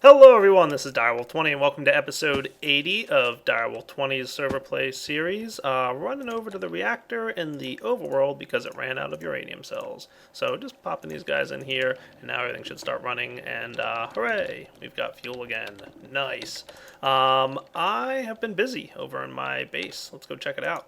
Hello everyone, this is Direwolf20 and welcome to episode 80 of Direwolf20's server play series. Running over to the reactor in the overworld because it ran out of uranium cells. So just popping these guys in here and now everything should start running and hooray, we've got fuel again. Nice. I have been busy over in my base. Let's go check it out.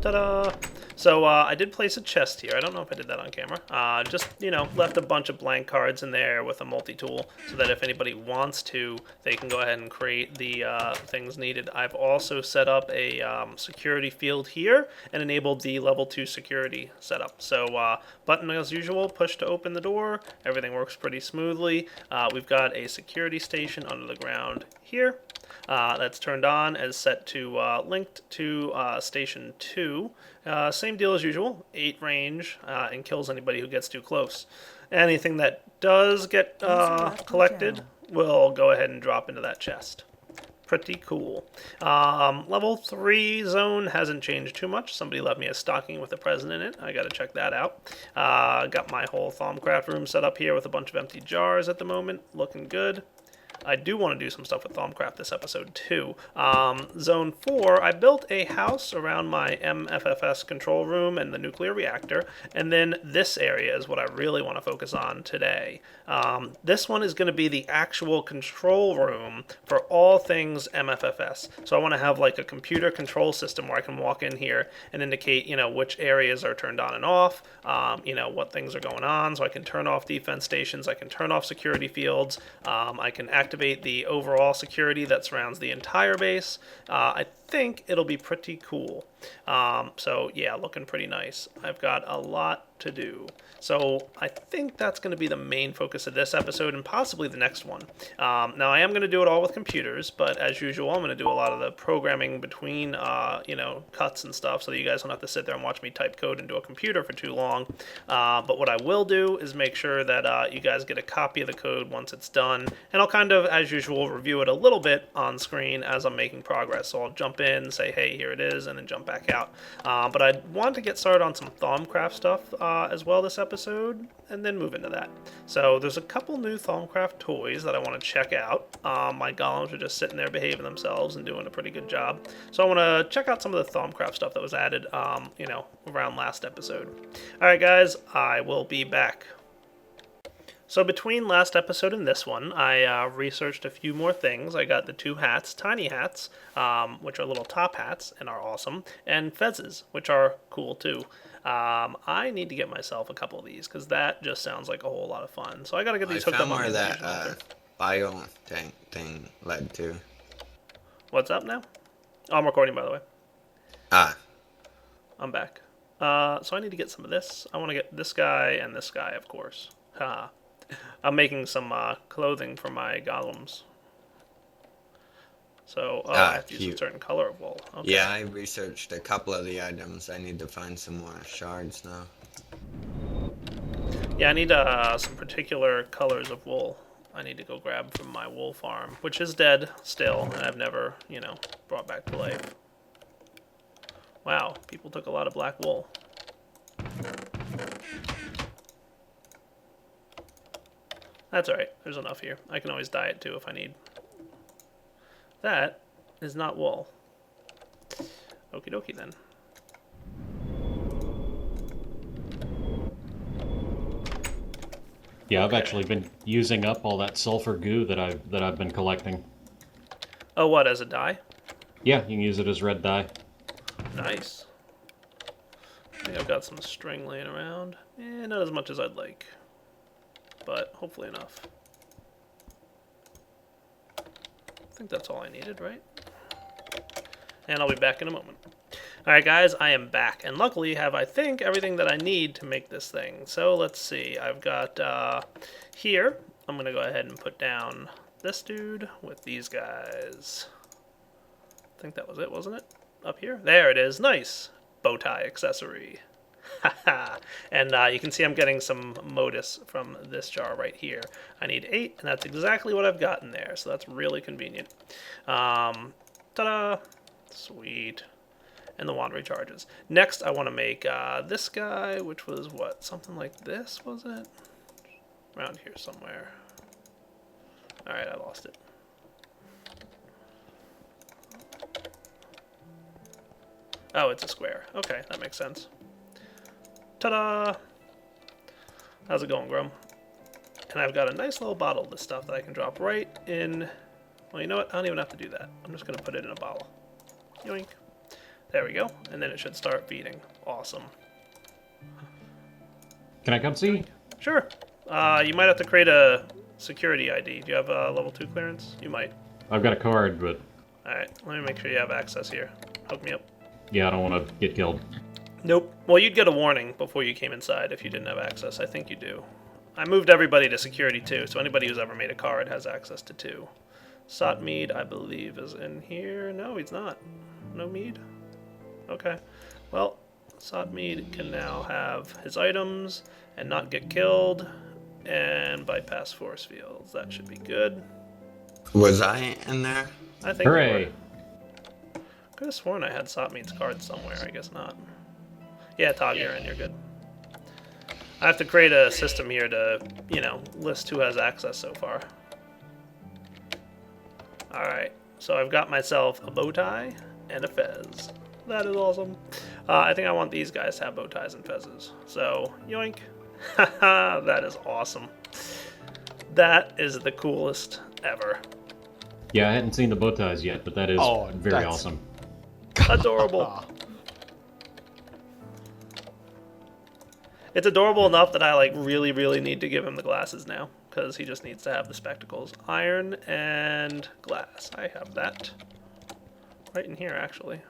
Ta-da! So I did place a chest here. I don't know if I did that on camera. Just, left a bunch of blank cards in there with a multi-tool so that if anybody wants to, they can go ahead and create the things needed. I've also set up a security field here and enabled the level 2 security setup. So button as usual, push to open the door. Everything works pretty smoothly. We've got a security station under the ground here. That's turned on as set to linked to station 2. Same deal as usual, 8 range and kills anybody who gets too close. Anything that does get collected will go ahead and drop into that chest. Pretty cool. Level 3 zone hasn't changed too much. Somebody left me a stocking with a present in it. I gotta check that out. Got my whole Thaumcraft room set up here with a bunch of empty jars at the moment. Looking good. I do want to do some stuff with Thaumcraft this episode too. Zone 4, I built a house around my MFFS control room and the nuclear reactor, and then this area is what I really want to focus on today. This one is going to be the actual control room for all things MFFS. So I want to have like a computer control system where I can walk in here and indicate, which areas are turned on and off, what things are going on, so I can turn off defense stations, I can turn off security fields, I can activate the overall security that surrounds the entire base. I think it'll be pretty cool. So yeah, looking pretty nice. I've got a lot to do. So I think that's going to be the main focus of this episode and possibly the next one. Now I am going to do it all with computers, but as usual, I'm going to do a lot of the programming between, cuts and stuff so that you guys don't have to sit there and watch me type code into a computer for too long. But what I will do is make sure that you guys get a copy of the code once it's done, and I'll kind of, as usual, review it a little bit on screen as I'm making progress. So I'll jump in, say, hey, here it is, and then jump back out. But I want to get started on some Thaumcraft stuff as well this episode, and then move into that. So there's a couple new Thaumcraft toys that I want to check out. My golems are just sitting there behaving themselves and doing a pretty good job. So I want to check out some of the Thaumcraft stuff that was added, around last episode. Alright guys, I will be back. So between last episode and this one, I researched a few more things. I got the 2 hats, tiny hats, which are little top hats and are awesome, and fezzes, which are cool too. I need to get myself a couple of these because that just sounds like a whole lot of fun. So I gotta get these hooked up on where that bio thing led to. What's up now? Oh, I'm recording, by the way. I'm back. So I need to get some of this. I want to get this guy and this guy, of course. I'm making some clothing for my golems. So I have to use a certain color of wool. Okay. Yeah, I researched a couple of the items. I need to find some more shards now. Yeah, I need some particular colors of wool. I need to go grab from my wool farm, which is dead still, and I've never, brought back to life. Wow, people took a lot of black wool. That's alright, there's enough here. I can always dye it too if I need. That is not wool. Okie dokie then. Yeah, I've actually been using up all that sulfur goo that I've been collecting. Oh, what, as a dye? Yeah, you can use it as red dye. Nice. I think I've got some string laying around. Not as much as I'd like, but hopefully enough. I think that's all I needed, right? And I'll be back in a moment. Alright guys, I am back, and luckily have, I think, everything that I need to make this thing. So let's see, I've got here, I'm going to go ahead and put down this dude with these guys. I think that was it, wasn't it? Up here? There it is, nice! Bow tie accessory. Haha! And you can see I'm getting some modus from this jar right here. I need 8, and that's exactly what I've got in there, so that's really convenient. Ta-da! Sweet. And the wand recharges. Next, I want to make this guy, which was what? Something like this, was it? Around here somewhere. Alright, I lost it. Oh, it's a square. Okay, that makes sense. Ta-da! How's it going, Grum? And I've got a nice little bottle of this stuff that I can drop right in... Well, you know what? I don't even have to do that. I'm just going to put it in a bottle. Yoink. There we go. And then it should start feeding. Awesome. Can I come see? Sure. You might have to create a security ID. Do you have a level 2 clearance? You might. I've got a card, but Alright, let me make sure you have access here. Hook me up. yeah, I don't want to get killed. Nope. Well, you'd get a warning before you came inside if you didn't have access. I think you do. I moved everybody to security 2, so anybody who's ever made a card has access to 2. Sot Mead, I believe, is in here. No, he's not. No Mead? Okay. Well, Sot Mead can now have his items and not get killed and bypass force fields. That should be good. Was I in there? I think you Hooray! were. Could have sworn I had Sot Mead's card somewhere. I guess not. Yeah, Tog, you're in. You're good. I have to create a system here to, you know, list who has access so far. Alright, so I've got myself a bow tie and a fez. That is awesome. I think I want these guys to have bow ties and fezzes. So, yoink. Haha, that is awesome. That is the coolest ever. Yeah, I hadn't seen the bow ties yet, but that is very that's- awesome. Adorable. It's adorable enough that I like really need to give him the glasses now, because he just needs to have the spectacles. Iron and glass. I have that. Right in here, actually.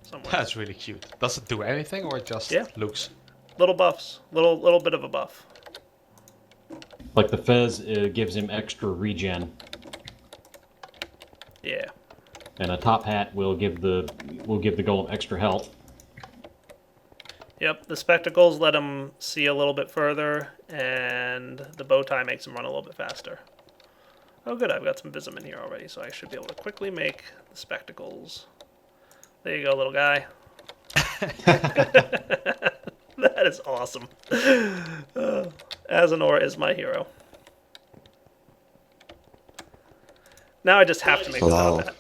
Somewhere. That's really cute. Does it do anything or it just Yeah. looks? Little buffs. Little bit of a buff. Like the fez gives him extra regen, Yeah. and a top hat will give the golem extra health. Yep, the spectacles let him see a little bit further, and the bow tie makes him run a little bit faster. Oh good, I've got some Vism in here already, so I should be able to quickly make the spectacles. There you go, little guy. That is awesome. Azanor is my hero. Now I just have to make the top hat.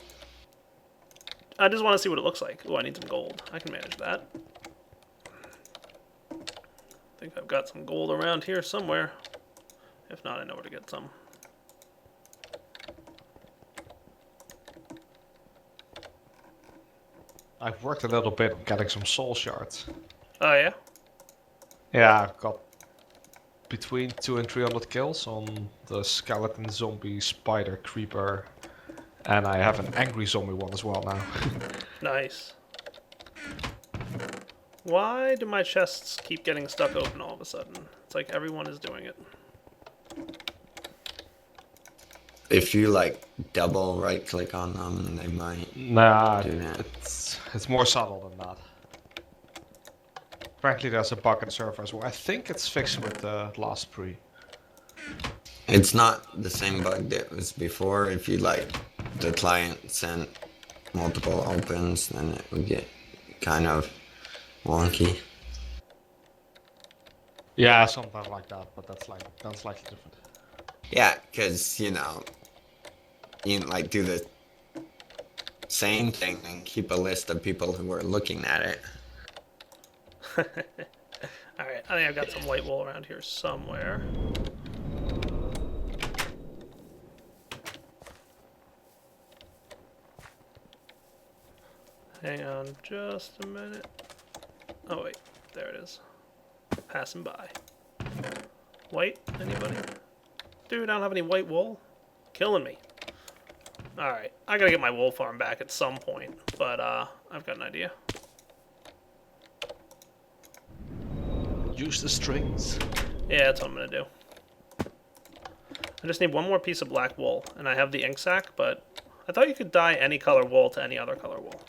I just want to see what it looks like. Oh, I need some gold. I can manage that. I think I've got some gold around here somewhere. If not, I know where to get some. I've worked a little bit on getting some soul shards. Oh, yeah? Yeah, I've got between 200 and 300 kills on the skeleton, zombie, spider, creeper, and I have an angry zombie one as well now. Nice. Why do my chests keep getting stuck open all of a sudden? It's like everyone is doing it. If you like double right click on them, they might Nah, do that. it's more subtle than that. Apparently there's a bug in the server as well. I think it's fixed with the last pre. It's not the same bug that was before. If you like the client sent multiple opens, then it would get kind of wonky. Yeah, something like that, but that's slightly different. Yeah, because you can like do the same thing and keep a list of people who are looking at it. Alright, I think I've got some white wool around here somewhere. Hang on just a minute. Oh wait, there it is. Passing by. White? Anybody? Dude, I don't have any white wool. Killing me. Alright, I gotta get my wool farm back at some point, but I've got an idea. Use the strings. Yeah, that's what I'm gonna do. I just need one more piece of black wool, and I have the ink sac, but I thought you could dye any color wool to any other color wool.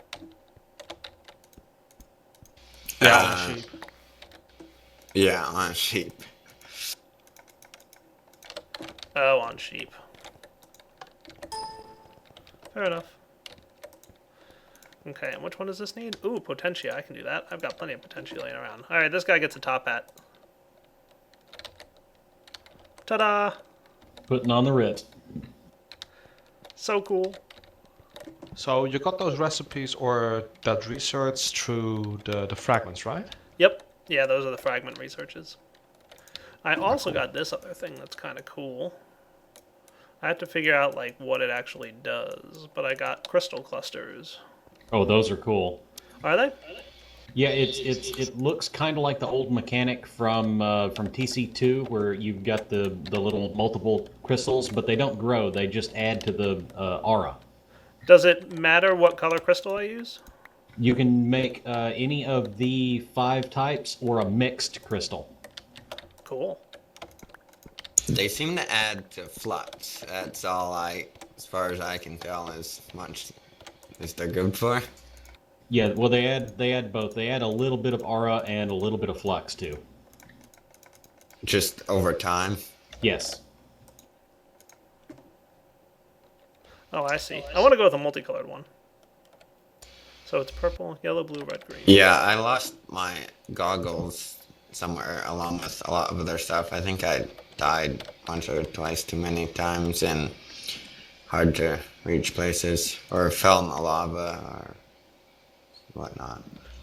Yeah, on sheep. Yeah, on sheep. Oh, on sheep. Fair enough. Okay, and which one does this need? Ooh, Potentia, I can do that. I've got plenty of Potentia laying around. Alright, this guy gets a top hat. Ta-da! Putting on the Ritz. So cool. So you got those recipes or that research through the fragments, right? Yep. Yeah, those are the fragment researches. I also got this other thing that's kind of cool. I have to figure out like what it actually does, but I got crystal clusters. Oh, those are cool. Are they? Yeah, it looks kind of like the old mechanic from TC2, where you've got the little multiple crystals, but they don't grow. They just add to the aura. Does it matter what color crystal I use? You can make any of the 5 types or a mixed crystal. Cool. They seem to add to flux. That's all as far as I can tell, as much as they're good for. Yeah, well, they add both. They add a little bit of aura and a little bit of flux too. Just over time. Yes. Oh, I see. I want to go with a multicolored one. So it's purple, yellow, blue, red, green. Yeah, I lost my goggles somewhere along with a lot of other stuff. I think I died once or twice too many times in hard to reach places, or fell in the lava, or whatnot.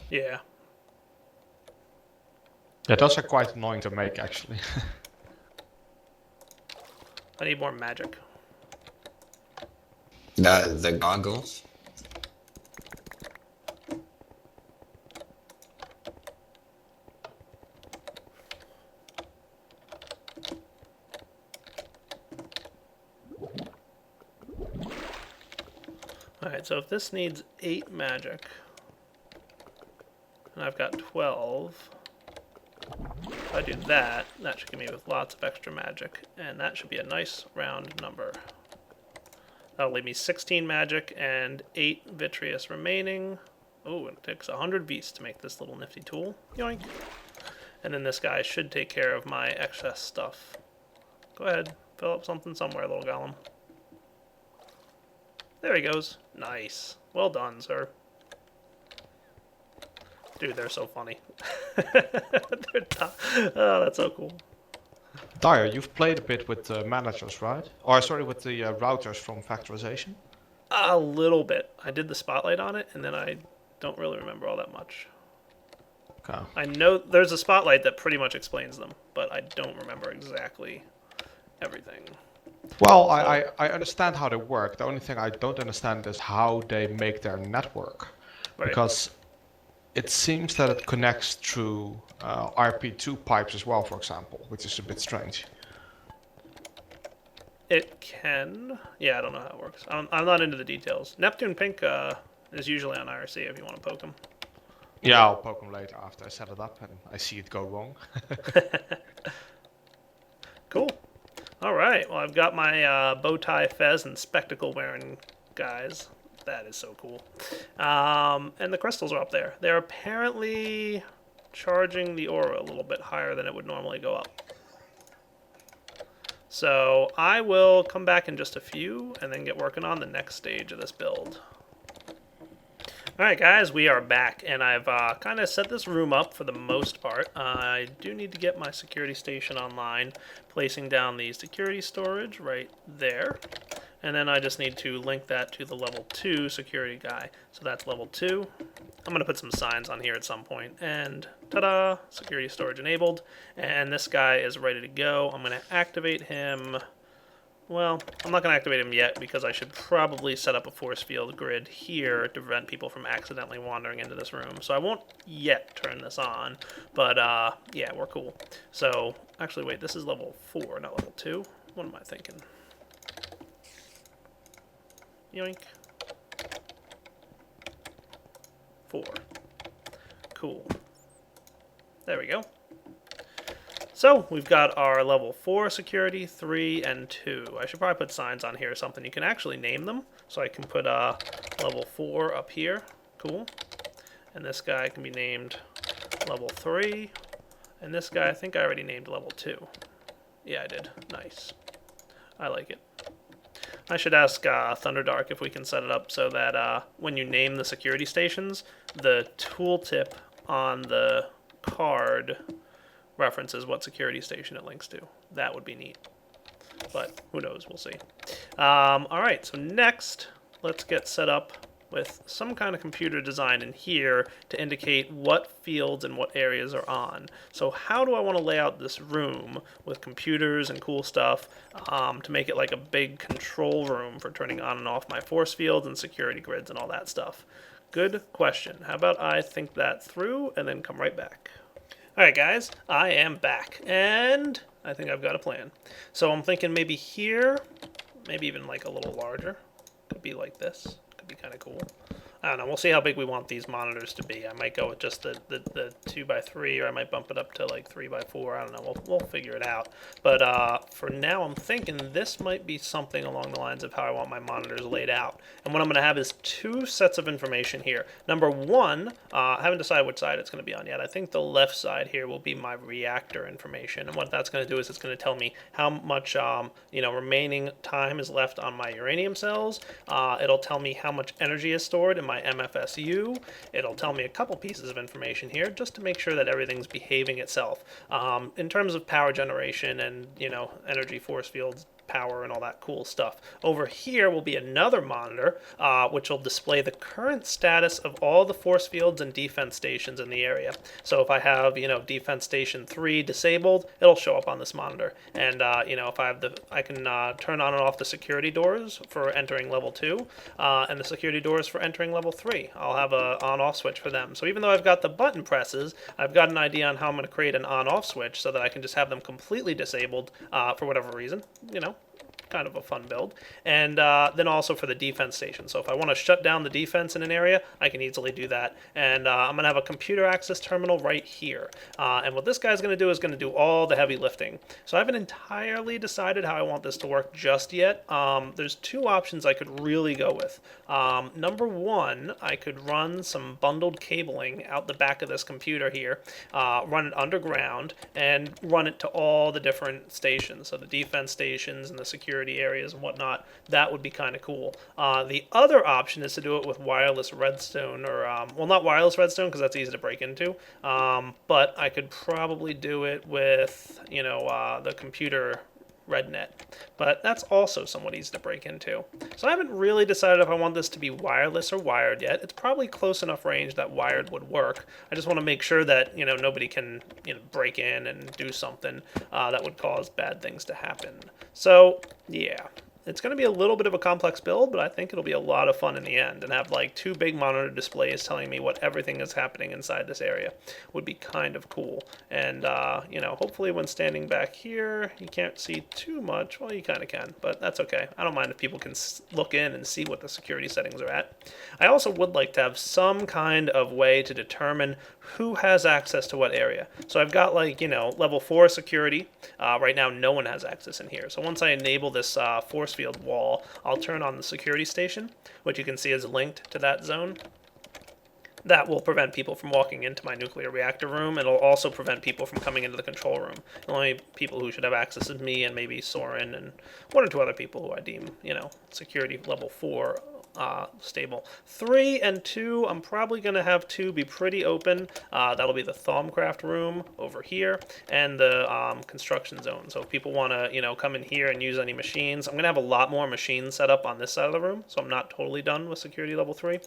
Yeah. Yeah, those are quite annoying to make, actually. I need more magic. The goggles? Alright, so if this needs 8 magic, and I've got 12, if I do that, that should give me with lots of extra magic, and that should be a nice round number. That'll leave me 16 magic and 8 vitreous remaining. Oh, it takes 100 beasts to make this little nifty tool. Yoink! And then this guy should take care of my excess stuff. Go ahead, fill up something somewhere, little golem. There he goes. Nice. Well done, sir. Dude, they're so funny. Oh, that's so cool. Dyer, you've played a bit with the managers, right? Or sorry, with the routers from factorization? A little bit. I did the spotlight on it, and then I don't really remember all that much. Okay. I know there's a spotlight that pretty much explains them, but I don't remember exactly everything. Well, I understand how they work. The only thing I don't understand is how they make their network. Right. Because it seems that it connects through RP2 pipes as well, for example, which is a bit strange. It can. Yeah, I don't know how it works. I'm not into the details. Neptune Pink is usually on IRC if you want to poke him. Yeah, I'll poke them later after I set it up and I see it go wrong. Cool. All right. Well, I've got my bow tie, fez, and spectacle wearing guys. That is so cool. And the crystals are up there. They're apparently charging the aura a little bit higher than it would normally go up. So I will come back in just a few and then get working on the next stage of this build. Alright guys, we are back, and I've kind of set this room up for the most part. I do need to get my security station online, placing down the security storage right there. And then I just need to link that to the level 2 security guy. So that's level 2. I'm going to put some signs on here at some point. And ta-da! Security storage enabled. And this guy is ready to go. I'm going to activate him. Well, I'm not going to activate him yet because I should probably set up a force field grid here to prevent people from accidentally wandering into this room. So I won't yet turn this on, but yeah, we're cool. So, actually wait, this is level 4, not level 2. What am I thinking? Yoink. 4. Cool. There we go. So, we've got our level 4 security, 3, and 2. I should probably put signs on here or something. You can actually name them. So I can put level 4 up here. Cool. And this guy can be named level 3. And this guy, I think I already named level 2. Yeah, I did. Nice. I like it. I should ask Thunderdark if we can set it up so that when you name the security stations, the tooltip on the card references what security station it links to. That would be neat. but who knows? We'll see. All right, so next, let's get set up with some kind of computer design in here to indicate what fields and what areas are on. So how do I want to lay out this room with computers and cool stuff to make it like a big control room for turning on and off my force fields and security grids and all that stuff? Good question. How about I think that through and then come right back. Alright guys, I am back, and I think I've got a plan. So I'm thinking maybe here, maybe even like a little larger. Could be like this. Could be kind of cool. I don't know. We'll see how big we want these monitors to be. I might go with just the 2x3, or I might bump it up to like 3x4. I don't know. We'll figure it out. But for now, I'm thinking this might be something along the lines of how I want my monitors laid out. And what I'm going to have is two sets of information here. Number one, I haven't decided which side it's going to be on yet. I think the left side here will be my reactor information. And what that's going to do is it's going to tell me how much remaining time is left on my uranium cells. It'll tell me how much energy is stored in my MFSU. It'll tell me a couple pieces of information here just to make sure that everything's behaving itself. In terms of power generation and, energy force fields, power and all that cool stuff. Over here will be another monitor which will display the current status of all the force fields and defense stations in the area. So if I have defense station 3 disabled, it'll show up on this monitor. And if I can turn on and off the security doors for entering level 2 and the security doors for entering level 3. I'll have a on-off switch for them. So even though I've got the button presses, I've got an idea on how I'm going to create an on-off switch so that I can just have them completely disabled for whatever reason. Kind of a fun build. And then also for the defense station. So if I want to shut down the defense in an area, I can easily do that. And I'm going to have a computer access terminal right here. And what this guy's going to do is going to do all the heavy lifting. So I haven't entirely decided how I want this to work just yet. There's two options I could really go with. Number one, I could run some bundled cabling out the back of this computer here, run it underground, and run it to all the different stations. So the defense stations and the security areas and whatnot. That would be kind of cool. The other option is to do it with wireless redstone, or well, not wireless redstone because that's easy to break into, but I could probably do it with the computer RedNet, but that's also somewhat easy to break into. So I haven't really decided if I want this to be wireless or wired yet. It's probably close enough range that wired would work. I just want to make sure that nobody can break in and do something that would cause bad things to happen. So yeah, it's going to be a little bit of a complex build, but I think it'll be a lot of fun in the end. And have like two big monitor displays telling me what everything is happening inside this area would be kind of cool. And, hopefully when standing back here, you can't see too much. Well, you kind of can, but that's okay. I don't mind if people can look in and see what the security settings are at. I also would like to have some kind of way to determine who has access to what area. So I've got level 4 security. Right now, no one has access in here. So once I enable this force field wall, I'll turn on the security station, which you can see is linked to that zone. That will prevent people from walking into my nuclear reactor room. It'll also prevent people from coming into the control room. The only people who should have access is me and maybe Soren and one or two other people who I deem, security level 4 stable. 3 and 2, I'm probably going to have 2 be pretty open. That'll be the Thaumcraft room over here and the construction zone. So if people want to, come in here and use any machines, I'm going to have a lot more machines set up on this side of the room. So I'm not totally done with security level 3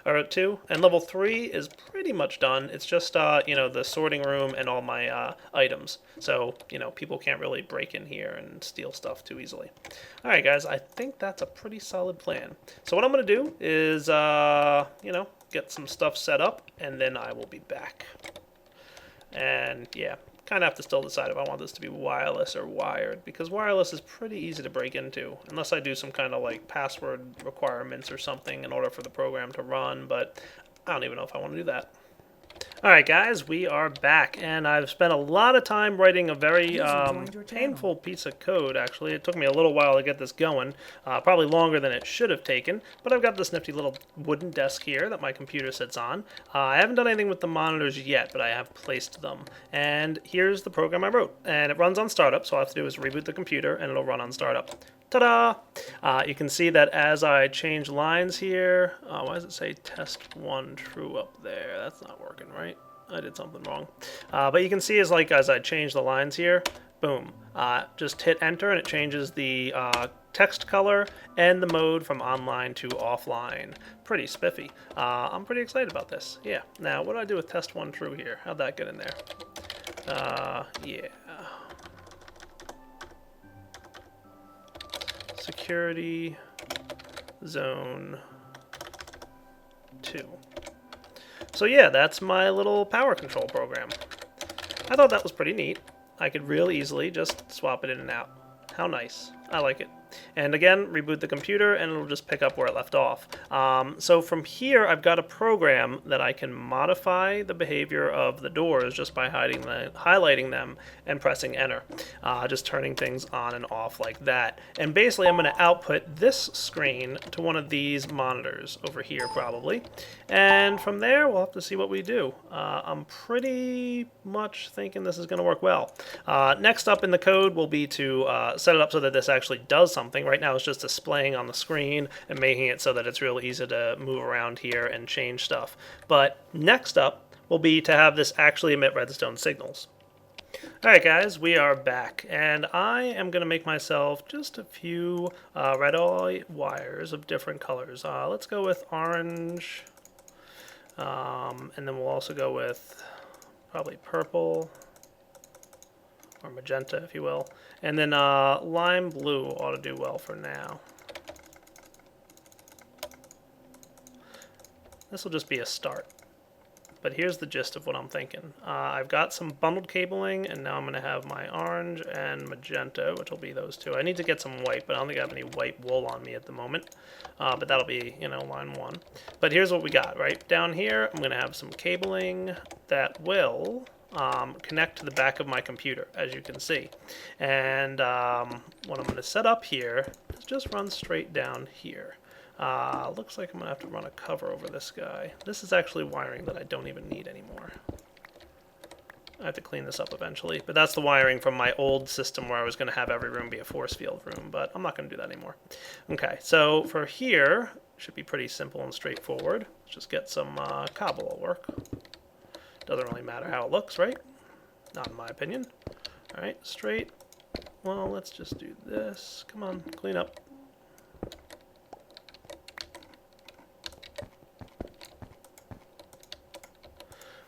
or 2. And level 3 is pretty much done. It's just, the sorting room and all my items. So, people can't really break in here and steal stuff too easily. All right, guys, I think that's a pretty solid plan. So what I'm going to do is, get some stuff set up, and then I will be back. And yeah, kind of have to still decide if I want this to be wireless or wired, because wireless is pretty easy to break into, unless I do some kind of password requirements or something in order for the program to run, but I don't even know if I want to do that. Alright guys, we are back, and I've spent a lot of time writing a very painful piece of code, actually. It took me a little while to get this going, probably longer than it should have taken, but I've got this nifty little wooden desk here that my computer sits on. I haven't done anything with the monitors yet, but I have placed them. And here's the program I wrote, and it runs on startup, so all I have to do is reboot the computer, and it'll run on startup. Ta-da! You can see that as I change lines here, why does it say test 1 true up there? That's not working, right? I did something wrong. But you can see as I change the lines here, Boom. Just hit enter and it changes the text color and the mode from online to offline. Pretty spiffy. I'm pretty excited about this. Yeah. Now, what do I do with test 1 true here? How'd that get in there? Yeah. Security zone 2. So yeah, that's my little power control program. I thought that was pretty neat. I could real easily just swap it in and out. How nice. I like it. And again, reboot the computer and it'll just pick up where it left off. So from here, I've got a program that I can modify the behavior of the doors just by highlighting them and pressing enter. Just turning things on and off like that. And basically, I'm going to output this screen to one of these monitors over here probably. And from there, we'll have to see what we do. I'm pretty much thinking this is going to work well. Next up in the code will be to set it up so that this actually does something. Right now it's just displaying on the screen and making it so that it's real easy to move around here and change stuff. But next up will be to have this actually emit redstone signals. Alright guys, we are back, and I am going to make myself just a few red wires of different colors. Let's go with orange, and then we'll also go with probably purple, or magenta if you will, and then lime blue ought to do well for now. This will just be a start. But here's the gist of what I'm thinking. I've got some bundled cabling, and now I'm going to have my orange and magenta, which will be those two. I need to get some white, but I don't think I have any white wool on me at the moment. But that'll be, you know, line 1. But here's what we got, right? Down here, I'm going to have some cabling that will connect to the back of my computer, as you can see. And what I'm going to set up here is just run straight down here. Looks like I'm going to have to run a cover over this guy. This is actually wiring that I don't even need anymore. I have to clean this up eventually, but that's the wiring from my old system where I was going to have every room be a force field room, but I'm not going to do that anymore. Okay, so for here, should be pretty simple and straightforward. Let's just get some cobble will work. Doesn't really matter how it looks, right? Not in my opinion. Alright, straight. Well, let's just do this. Come on, clean up.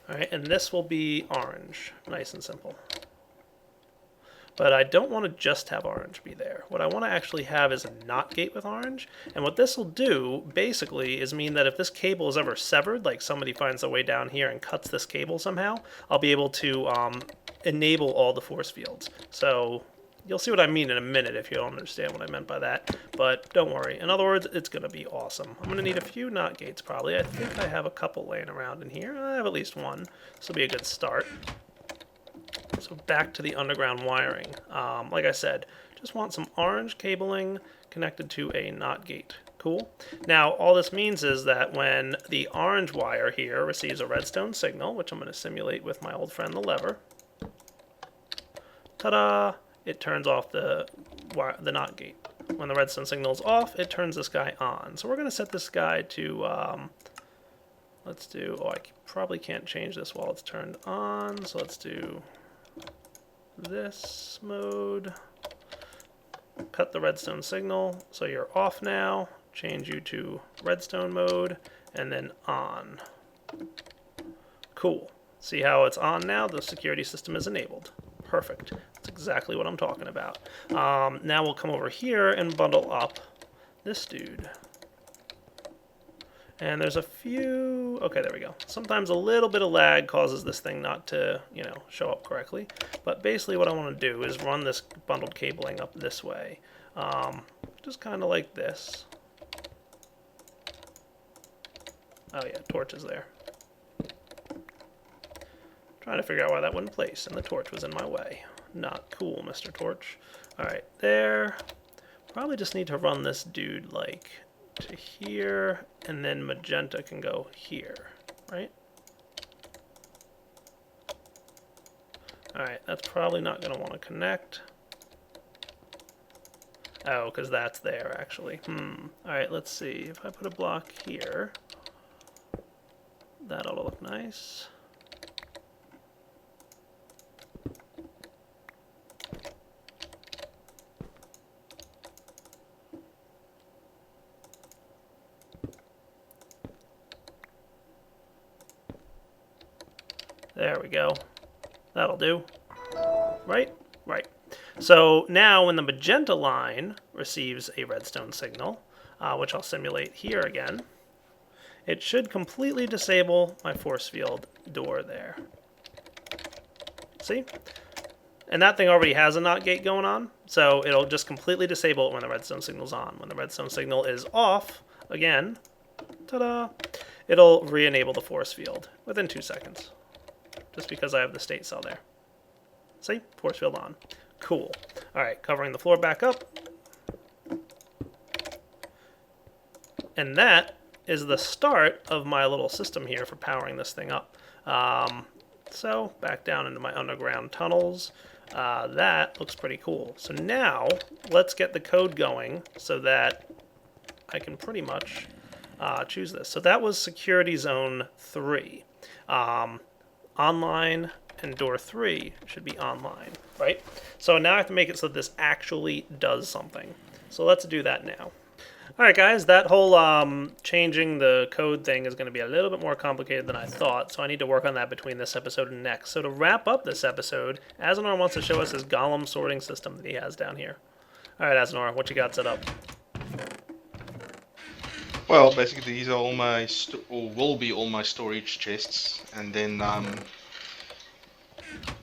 Alright, and this will be orange. Nice and simple. But I don't want to just have orange be there. What I want to actually have is a NOT gate with orange. And what this will do, basically, is mean that if this cable is ever severed, like somebody finds a way down here and cuts this cable somehow, I'll be able to enable all the force fields. So you'll see what I mean in a minute if you don't understand what I meant by that. But don't worry. In other words, it's going to be awesome. I'm going to need a few NOT gates probably. I think I have a couple laying around in here. I have at least one. This will be a good start. So back to the underground wiring. Like I said, just want some orange cabling connected to a NOT gate. Cool. Now, all this means is that when the orange wire here receives a redstone signal, which I'm going to simulate with my old friend the lever, ta-da! It turns off the NOT gate. When the redstone signal is off, it turns this guy on. So we're going to set this guy to, let's do, I probably can't change this while it's turned on, so let's do this mode. Cut the redstone signal, so you're off now. Change you to redstone mode, and then on. Cool. See how it's on now? The security system is enabled. Perfect. That's exactly what I'm talking about. Now we'll come over here and bundle up this dude. And there's a few... Okay, there we go. Sometimes a little bit of lag causes this thing not to, you know, show up correctly. But basically what I want to do is run this bundled cabling up this way. Just kind of like this. Oh yeah, torch is there. Trying to figure out why that wouldn't place, and the torch was in my way. Not cool, Mr. Torch. Alright, there. Probably just need to run this dude, like, to here, and then magenta can go here, right? Alright, that's probably not going to want to connect. Oh, because that's there, actually. Alright, let's see. If I put a block here, that ought to look nice. There we go. That'll do. Right? Right. So now when the magenta line receives a redstone signal, which I'll simulate here again, it should completely disable my force field door there. See? And that thing already has a NOT gate going on, so it'll just completely disable it when the redstone signal's on. When the redstone signal is off, again, ta-da, it'll re-enable the force field within 2 seconds. Just because I have the state cell there. See? Force field on. Cool. Alright, covering the floor back up. And that is the start of my little system here for powering this thing up. So, back down into my underground tunnels. That looks pretty cool. So now, let's get the code going so that I can pretty much choose this. So that was Security Zone 3. Online and door 3 should be online, right? So now I have to make it so that this actually does something. So let's do that now. Alright guys, that whole changing the code thing is going to be a little bit more complicated than I thought, so I need to work on that between this episode and next. So to wrap up this episode, Asinor wants to show us his Golem sorting system that he has down here. Alright Asinor, what you got set up? Well, basically these are all my, or will be all my storage chests, and then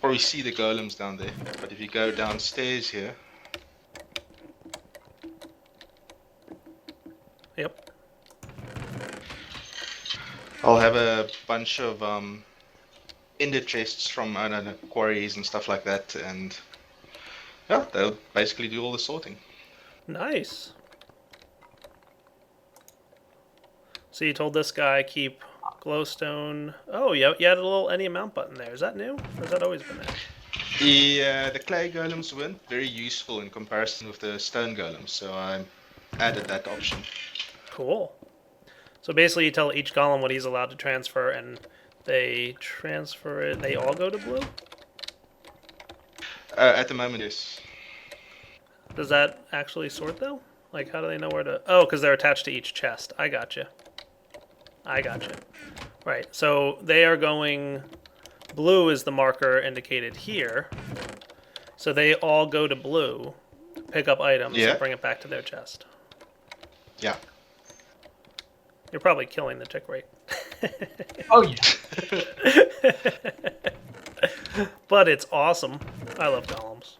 probably see the golems down there, but if you go downstairs here, Yep. I'll have a bunch of ender chests from, I don't know, quarries and stuff like that, and yeah, they'll basically do all the sorting. Nice. So you told this guy keep glowstone. Oh, you added a little any amount button there. Is that new? Or has that always been there? The clay golems weren't very useful in comparison with the stone golems, so I added that option. Cool. So basically you tell each golem what he's allowed to transfer, and they transfer it. They all go to blue? At the moment, yes. Does that actually sort, though? Like, how do they know where to... Oh, because they're attached to each chest. I gotcha. I gotcha. Right, so they are going... Blue is the marker indicated here. So they all go to blue, pick up items, and bring it back to their chest. Yeah. You're probably killing the tick rate. Oh, yeah. But it's awesome. I love golems.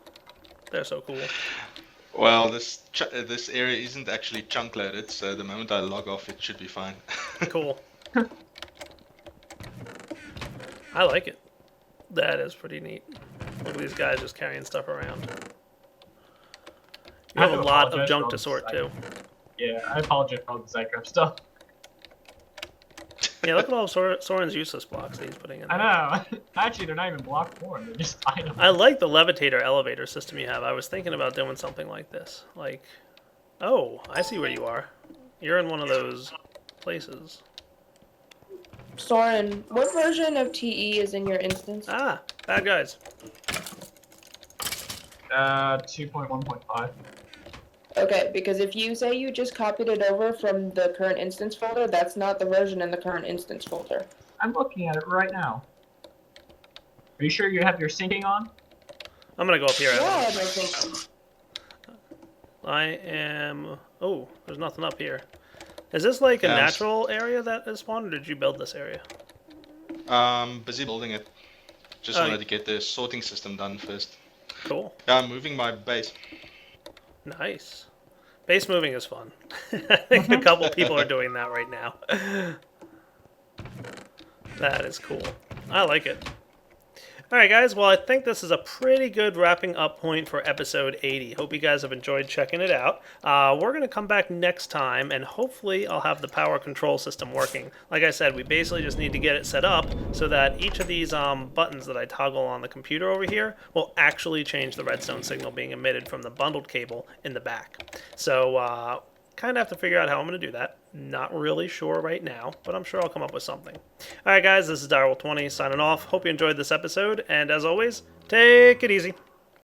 They're so cool. Well, this area isn't actually chunk loaded, so the moment I log off, it should be fine. Cool. I like it. That is pretty neat. Look at these guys just carrying stuff around. You have a lot of junk to sort, too. Yeah, I apologize for all the Zycraft stuff. Yeah, look at all of Soren's useless blocks that he's putting in there. I know. Actually, they're not even block form. They're just items. I like the levitator elevator system you have. I was thinking about doing something like this. Like, oh, I see where you are. You're in one of those places. Soren, what version of TE is in your instance? Ah, bad guys. 2.1.5. Okay, because if you say you just copied it over from the current instance folder, that's not the version in the current instance folder. I'm looking at it right now. Are you sure you have your syncing on? I'm gonna go up here. Yeah, I have my syncing. I am... Oh, there's nothing up here. Is this like a natural area that is spawned, or did you build this area? Busy building it. Just wanted to get the sorting system done first. Cool. Yeah, I'm moving my base. Nice. Base moving is fun. I think a couple people are doing that right now. That is cool. I like it. Alright guys, well I think this is a pretty good wrapping up point for episode 80. Hope you guys have enjoyed checking it out. We're going to come back next time and hopefully I'll have the power control system working. Like I said, we basically just need to get it set up so that each of these buttons that I toggle on the computer over here will actually change the redstone signal being emitted from the bundled cable in the back. So kind of have to figure out how I'm going to do that. Not really sure right now, but I'm sure I'll come up with something. Alright guys, this is Direwolf20 signing off. Hope you enjoyed this episode, and as always, take it easy.